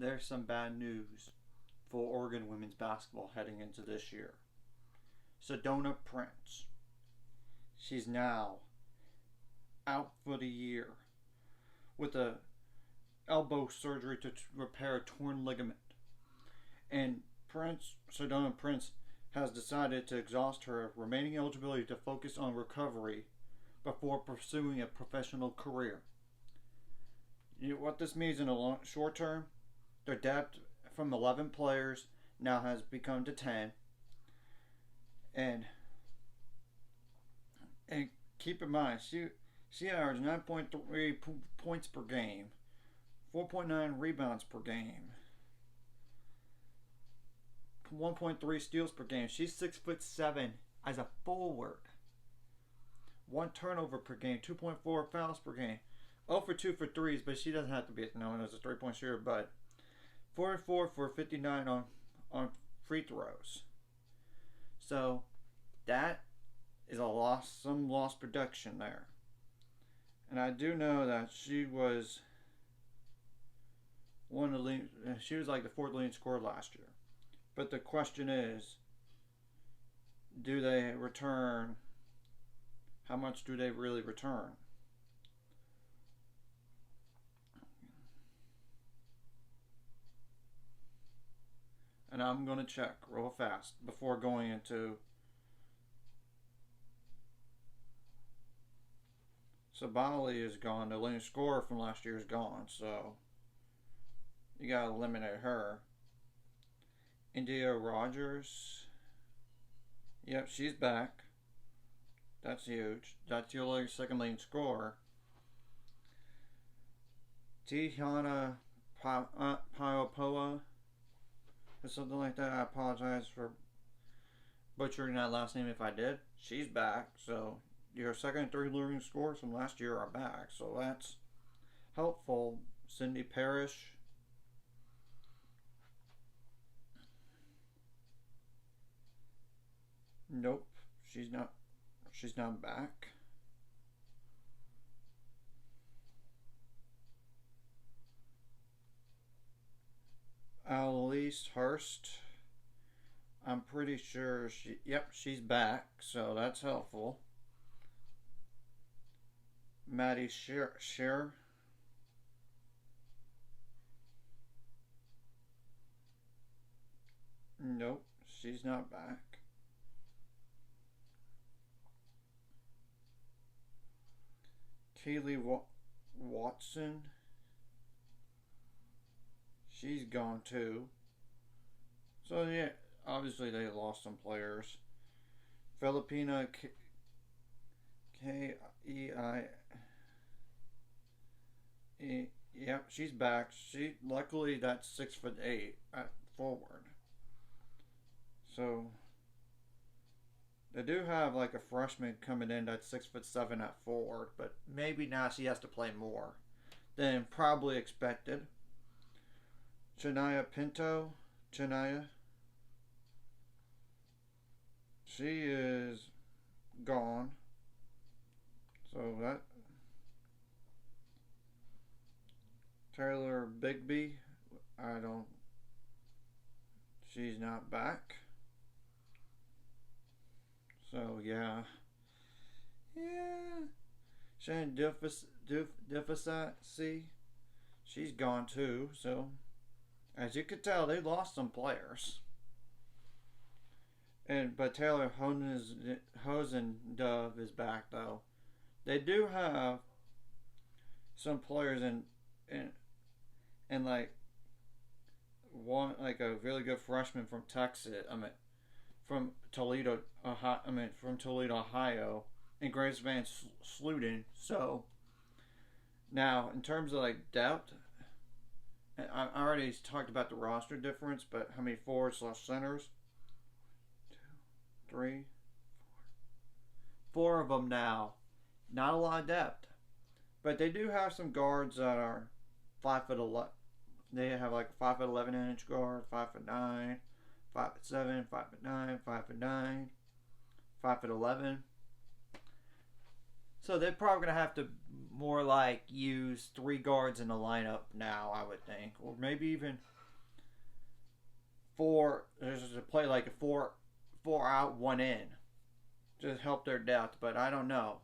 There's some bad news for Oregon women's basketball heading into this year. Sedona Prince. She's now out for the year with a elbow surgery to repair a torn ligament. And Sedona Prince, has decided to exhaust her remaining eligibility to focus on recovery before pursuing a professional career. You know what this means in the short term? Their depth from 11 players now has become to 10. And and keep in mind, she averaged 9.3 points per game, 4.9 rebounds per game, 1.3 steals per game. She's 6'7" as a forward. 1 turnover per game, 2.4 fouls per game. 0 for 2 for threes, but she doesn't have to be known as a 3-point shooter. But 4 for 59 on free throws. So that is some lost production there. And I do know that she was she was like the fourth leading scorer last year. But the question is, do they return? How much do they really return? And I'm going to check real fast before going into Sabali is gone. The leading scorer from last year is gone, so you got to eliminate her. India Rogers. Yep, she's back. That's huge. That's your second leading scorer. Tihana Paopoa or something like that. I apologize for butchering that last name if I did. She's back, so your second and third leading scorers from last year are back, so that's helpful. Cindy Parrish. Nope, she's not. She's not back. Alice Hurst. I'm pretty sure she's back, so that's helpful. Maddie Shear. Nope, she's not back. Kaylee Watson. She's gone too. So yeah, obviously they lost some players. Filipina Kei. Yep, she's back. Luckily that's 6'8" at forward. So they do have like a freshman coming in that's 6'7" at forward, but maybe now she has to play more than probably expected. Chania Pinto. Chania. She is gone. So that. Taylor Bigby. I don't. She's not back. So yeah. Shane Diffasat, see? She's gone too, so as you could tell, they lost some players. But Taylor Hosendove is back though. They do have some players in like one like a really good freshman from Texas. From Toledo, Ohio, and Grace Van Sluten. So now, in terms of like depth, I already talked about the roster difference, but how many forwards/centers? 2, 3, 4 of them now. Not a lot of depth, but they do have some guards that are 5'11". They have like a 5'11" guard, 5'9". 5'7", 5'9", 5'9", 5'11". So they're probably gonna have to more like use three guards in the lineup now, I would think, or maybe even four. There's to play like a four out, one in, just help their depth. But I don't know.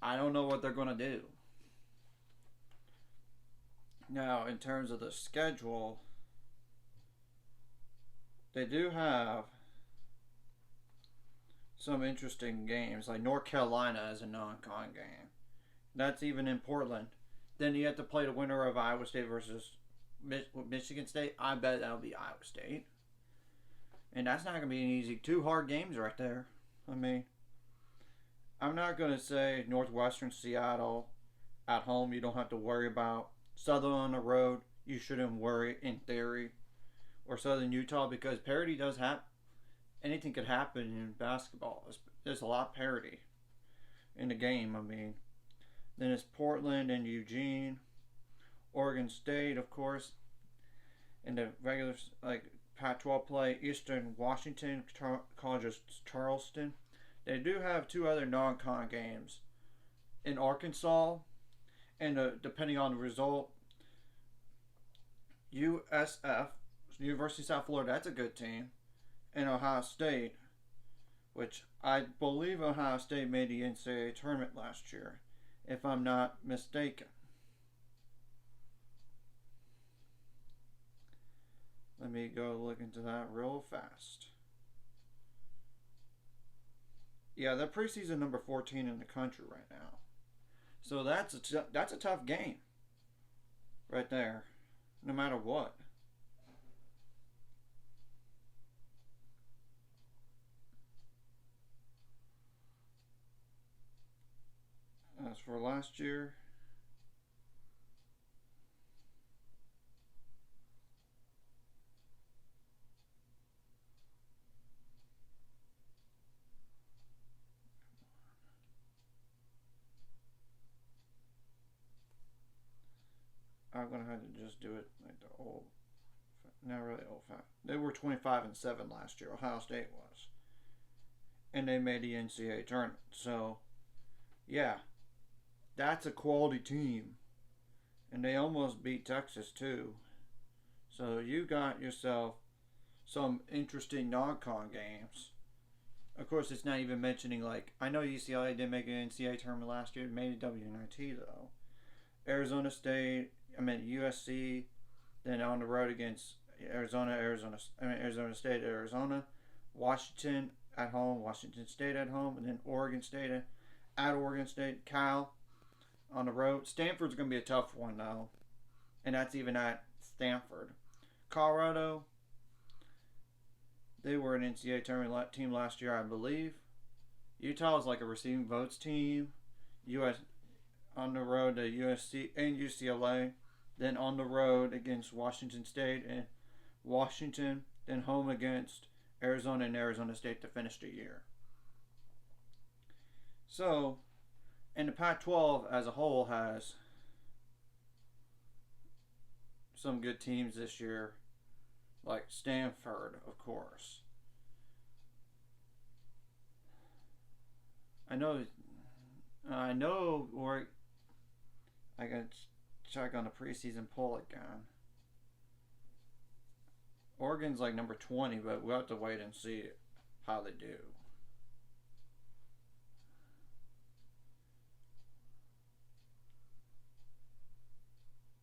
I don't know what they're gonna do. Now, in terms of the schedule, they do have some interesting games. Like North Carolina is a non-con game. That's even in Portland. Then you have to play the winner of Iowa State versus Michigan State. I bet that'll be Iowa State. And that's not going to be an easy. Two hard games right there. I mean, I'm not going to say Northwestern Seattle at home you don't have to worry about. Southern on the road you shouldn't worry in theory. Or Southern Utah because parity does happen. Anything could happen in basketball. There's a lot of parity in the game. I mean, then it's Portland and Eugene, Oregon State, of course, in the regular like Pac-12 play. Eastern Washington, College of Charleston. They do have two other non-con games in Arkansas, and depending on the result, USF, University of South Florida. That's a good team. And Ohio State, which I believe Ohio State made the NCAA tournament last year, if I'm not mistaken. Let me go look into that real fast. Yeah, they're preseason number 14 in the country right now. So that's a tough game right there, no matter what. As for last year, I'm gonna have to just do it like the old, not really old fact. They were 25-7 last year. Ohio State was, and they made the NCAA tournament. So, yeah, that's a quality team, and they almost beat Texas too. So you got yourself some interesting non-con games. Of course, it's not even mentioning like I know UCLA did make an NCAA tournament last year. It made a WNIT though. Arizona State, USC, then on the road against Arizona State, Arizona, Washington at home, Washington State at home, and then Oregon State at Oregon State, Cal on the road. Stanford's going to be a tough one though, and that's even at Stanford. Colorado, they were an NCAA tournament team last year, I believe. Utah is like a receiving votes team. US on the road to USC and UCLA, then on the road against Washington State and Washington, then home against Arizona and Arizona State to finish the year. So, and the Pac-12 as a whole has some good teams this year, like Stanford, of course. I know, or I got to check on the preseason poll again. Oregon's like number 20, but we'll have to wait and see how they do.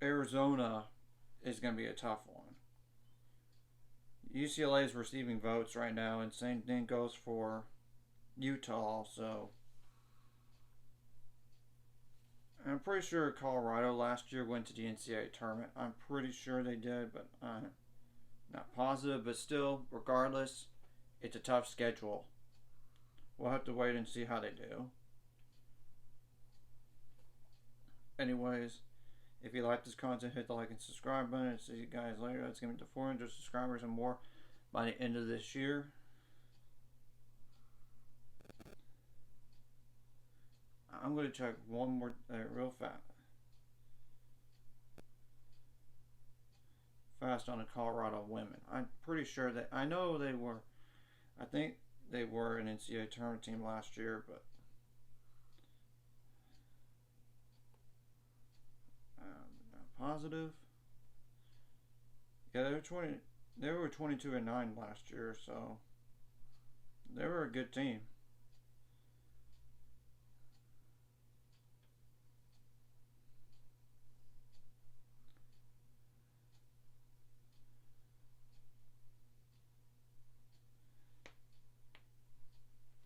Arizona is going to be a tough one. UCLA is receiving votes right now, and same thing goes for Utah, so I'm pretty sure Colorado last year went to the NCAA tournament. I'm pretty sure they did, but I'm not positive. But still, regardless, it's a tough schedule. We'll have to wait and see how they do. Anyways, if you like this content, hit the like and subscribe button. And see you guys later. That's going to be to 400 subscribers and more by the end of this year. I'm going to check one more real fast on the Colorado women. I'm pretty sure that I know they were. I think they were an NCAA tournament team last year, but positive. Yeah, they were 22-9 last year, so they were a good team.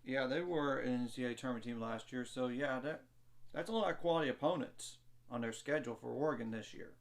Yeah, they were an NCAA tournament team last year, so yeah, that's a lot of quality opponents on their schedule for Oregon this year.